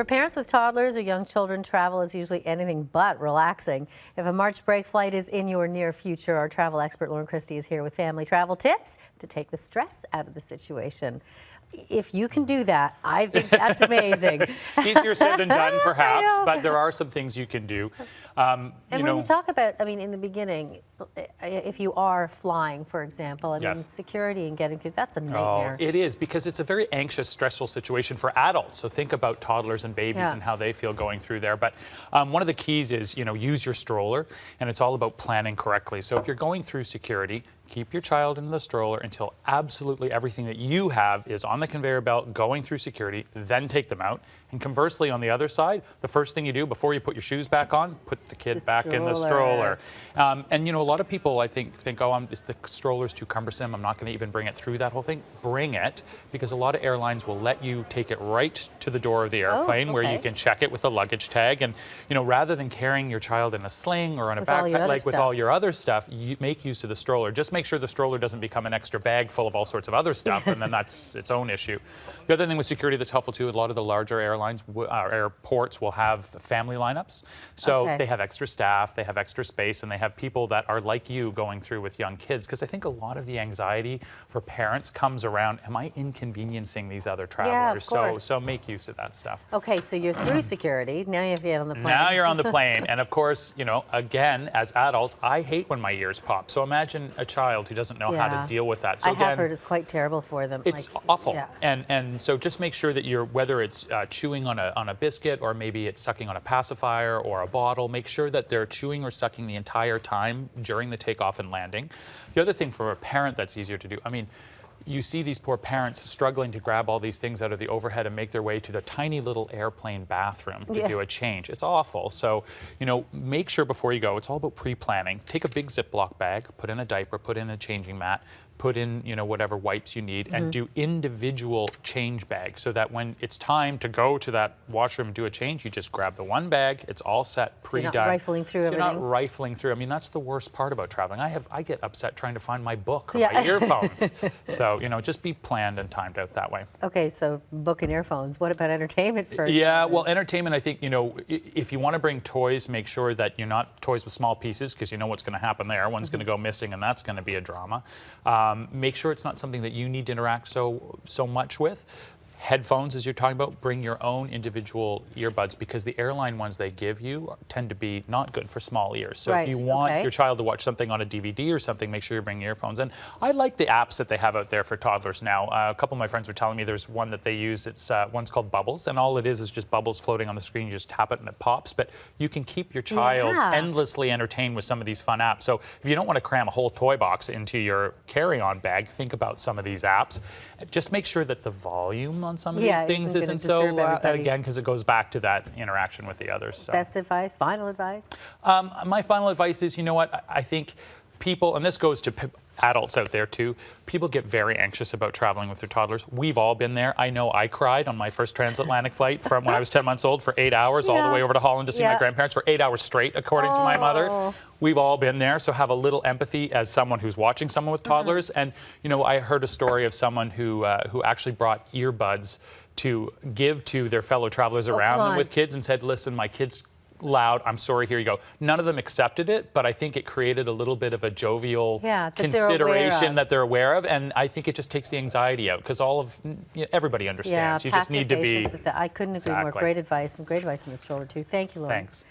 For parents with toddlers or young children, travel is usually anything but relaxing. If a March break flight is in your near future, our travel expert Loren Christie is here with family travel tips to take the stress out of the situation. If you can do that, I think that's amazing. Easier said than done, perhaps, but there are some things you can do. And when you talk about, I mean, in the beginning, if you are flying, for example, I mean, security and getting through, that's a nightmare. Oh, it is, because it's a very anxious, stressful situation for adults. So think about toddlers and babies and how they feel going through there. But one of the keys is, use your stroller, and it's all about planning correctly. So if you're going through security, keep your child in the stroller until absolutely everything that you have is on the conveyor belt going through security, then take them out. And conversely, on the other side, the first thing you do before you put your shoes back on, put the kid back in the stroller. And a lot of people, I think, oh, the stroller's too cumbersome, I'm not going to even bring it through that whole thing. Bring it, because a lot of airlines will let you take it right to the door of the airplane where you can check it with a luggage tag. And, rather than carrying your child in a sling or in a backpack, like with all your other stuff, you make use of the stroller. Just make sure the stroller doesn't become an extra bag full of all sorts of other stuff, and then that's its own issue. The other thing with security that's helpful too, a lot of the larger airports will have family lineups. So they have extra staff, they have extra space, and they have people that are like you going through with young kids. Because I think a lot of the anxiety for parents comes around, am I inconveniencing these other travelers? So make use of that stuff. Okay, so you're through security, now you have to get on the plane. Now you're on the plane, and of course, again, as adults, I hate when my ears pop. So imagine a child who doesn't know how to deal with that. So I have heard it's quite terrible for them. It's awful. And so just make sure that whether it's chewing on a biscuit, or maybe it's sucking on a pacifier or a bottle, make sure that they're chewing or sucking the entire time during the takeoff and landing. The other thing for a parent that's easier to do, I mean, you see these poor parents struggling to grab all these things out of the overhead and make their way to the tiny little airplane bathroom to do a change. It's awful. So, make sure before you go, it's all about pre-planning. Take a big Ziploc bag, put in a diaper, put in a changing mat, put in, whatever wipes you need, and do individual change bags so that when it's time to go to that washroom and do a change, you just grab the one bag, it's all set, pre-done. You're not rifling through everything. You're not rifling through. I mean, that's the worst part about traveling. I get upset trying to find my book or my earphones. So, just be planned and timed out that way. Okay, so book and earphones. What about entertainment for well, entertainment, I think, if you want to bring toys, make sure that you're not toys with small pieces, because you know what's going to happen there. One's going to go missing, and that's going to be a drama. Make sure it's not something that you need to interact so much with. Headphones, as you're talking about, bring your own individual earbuds, because the airline ones they give you tend to be not good for small ears. So if you want your child to watch something on a DVD or something, make sure you bring earphones. And I like the apps that they have out there for toddlers now. A couple of my friends were telling me there's one that they use. It's one's called Bubbles, and all it is just bubbles floating on the screen. You just tap it and it pops. But you can keep your child endlessly entertained with some of these fun apps. So if you don't want to cram a whole toy box into your carry-on bag, think about some of these apps. Just make sure that the volume on some of these things isn't so again, because it goes back to that interaction with the others. So. Best advice, final advice? My final advice is, I think people, and this goes to adults out there too, people get very anxious about traveling with their toddlers. We've all been there. I know I cried on my first transatlantic flight from when I was 10 months old for 8 hours all the way over to Holland to see my grandparents for 8 hours straight, according to my mother. We've all been there, so have a little empathy as someone who's watching someone with toddlers. And, I heard a story of someone who actually brought earbuds to give to their fellow travelers around them with kids and said, listen, my kid's loud, I'm sorry, here you go. None of them accepted it, but I think it created a little bit of a jovial consideration that they're aware of, and I think it just takes the anxiety out, because everybody understands. You just need to be... I couldn't agree more. Great advice, and great advice in the stroller too. Thank you, Loren. Thanks.